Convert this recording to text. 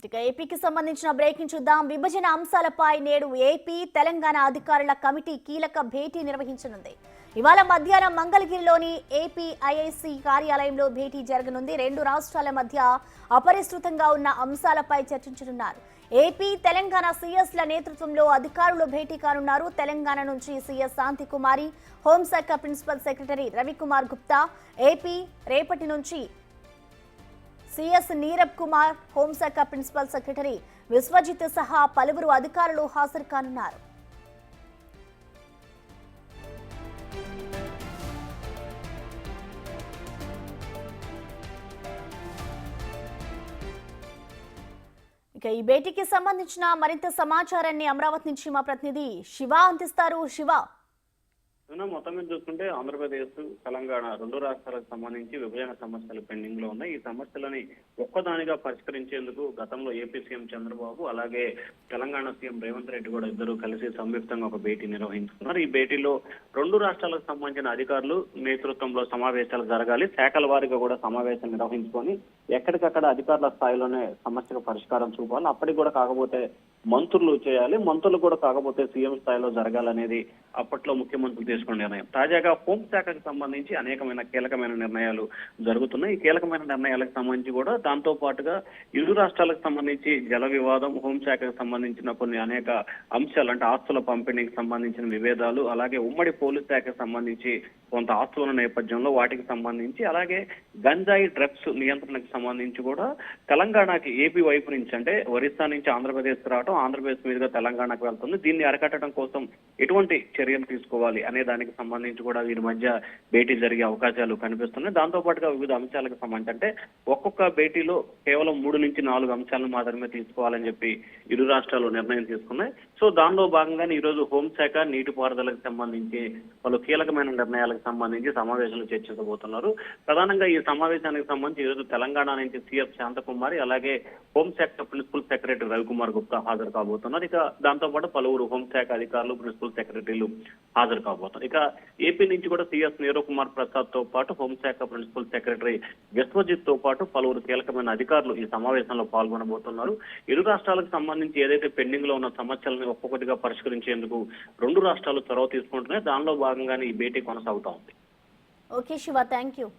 ఇక ఏపీకి సంబంధించిన బ్రేకింగ్ చూద్దాం. విభజన అంశాలపై నేడు ఏపీ తెలంగాణ అధికారుల కమిటీ కీలక భేటీ నిర్వహించనుంది. ఇవాళ మధ్యాహ్నం మంగళగిరిలోని ఏపీ ఐఐసి కార్యాలయంలో భేటీ జరగనుంది. రెండు రాష్ట్రాల మధ్య అపరిష్కృతంగా ఉన్న అంశాలపై చర్చించనున్నారు. ఏపీ తెలంగాణ సీఎస్ల నేతృత్వంలో అధికారులు భేటీ కానున్నారు. తెలంగాణ నుంచి సీఎస్ శాంతికుమారి, హోంశాఖ principal secretary Ravi Kumar Gupta, AP రేపటి నుంచి సీఎస్ నీరబ్ కుమార్, హోంశాఖ ప్రిన్సిపల్ సెక్రటరీ విశ్వజిత్ సహా పలువురు అధికారులు హాజరు కానున్నారు. ఇక ఈ భేటీకి సంబంధించిన మరింత సమాచారాన్ని అమరావతి నుంచి మా ప్రతినిధి శివ అందిస్తారు. శివ, మొత్తం మీద చూసుకుంటే ఆంధ్రప్రదేశ్, తెలంగాణ రెండు రాష్ట్రాలకు సంబంధించి విభజన సమస్యలు పెండింగ్ లో ఉన్నాయి. ఈ సమస్యలని ఒక్కదానిగా పరిష్కరించేందుకు గతంలో ఏపీ సీఎం చంద్రబాబు అలాగే తెలంగాణ సీఎం రేవంత్ రెడ్డి కూడా ఇద్దరు కలిసి సంయుక్తంగా ఒక భేటీ నిర్వహించుకున్నారు. ఈ భేటీలో రెండు రాష్ట్రాలకు సంబంధించిన అధికారులు నేతృత్వంలో సమావేశాలు జరగాలి. శాఖల వారీగా కూడా సమావేశం నిర్వహించుకొని ఎక్కడికక్కడ అధికారుల స్థాయిలోనే సమస్యకు పరిష్కారం చూపాలి. అప్పటికి కూడా కాకపోతే మంత్రులు చేయాలి, మంత్రులు కూడా కాకపోతే సీఎం స్థాయిలో జరగాలనేది అప్పట్లో ముఖ్యమంత్రులు తీసుకున్న నిర్ణయం. తాజాగా హోంశాఖకు సంబంధించి అనేకమైన కీలకమైన నిర్ణయాలు జరుగుతున్నాయి. ఈ కీలకమైన నిర్ణయాలకు సంబంధించి కూడా దాంతో పాటుగా ఇరు రాష్ట్రాలకు సంబంధించి జల వివాదం, హోంశాఖకు సంబంధించిన కొన్ని అనేక అంశాలు అంటే ఆస్తుల పంపిణీకి సంబంధించిన విభేదాలు, అలాగే ఉమ్మడి పోలీస్ శాఖకు సంబంధించి కొంత ఆస్తుల నేపథ్యంలో వాటికి సంబంధించి, అలాగే గంజాయి డ్రగ్స్ నియంత్రణకు సంబంధించి కూడా తెలంగాణకి ఏపీ వైపు నుంచి అంటే ఒరిస్సా నుంచి ఆంధ్రప్రదేశ్ రావడం, ఆంధ్రప్రదేశ్ మీదుగా తెలంగాణకు వెళ్తుంది. దీన్ని అరికట్టడం కోసం ఎటువంటి చర్యలు తీసుకోవాలి అనే దానికి సంబంధించి కూడా వీరి మధ్య భేటీ జరిగే అవకాశాలు కనిపిస్తున్నాయి. దాంతో పాటుగా వివిధ అంశాలకు సంబంధించి అంటే ఒక్కొక్క భేటీలో కేవలం 3 నుంచి 4 అంశాలను మాత్రమే తీసుకోవాలని చెప్పి ఇరు రాష్ట్రాలు నిర్ణయం తీసుకున్నాయి. సో దానిలో భాగంగానే ఈ రోజు హోంశాఖ, నీటిపారుదలకు సంబంధించి పలు కీలకమైన నిర్ణయాలకు సంబంధించి సమావేశాలు చర్చించబోతున్నారు. ప్రధానంగా ఈ సమావేశానికి సంబంధించి ఈ రోజు తెలంగాణ నుంచి సీఎస్ శాంతకుమారి అలాగే హోంశాఖ ప్రిన్సిపల్ సెక్రటరీ రవికుమార్ గుప్తా హాజరు కాబోతున్నారు. ఇక దాంతో పాటు పలువురు హోంశాఖ అధికారులు, ప్రిన్సిపల్ సెక్రటరీలు హాజరు కాబోతున్నారు. ఇక ఏపీ నుంచి కూడా సీఎస్ నీరబ్ కుమార్ ప్రసాద్ తో పాటు హోంశాఖ ప్రిన్సిపల్ సెక్రటరీ విశ్వజిత్ తో పాటు పలువురు కీలకమైన అధికారులు ఈ సమావేశంలో పాల్గొనబోతున్నారు. ఇరు రాష్ట్రాలకు సంబంధించి ఏదైతే పెండింగ్ లో ఉన్న సమస్యలను ఒక్కొక్కటిగా పరిష్కరించేందుకు రెండు రాష్ట్రాలు చొరవ తీసుకుంటున్నాయి. దానిలో భాగంగానే ఈ భేటీ కొనసాగుతా ఉంది. Okay Shiva, thank you.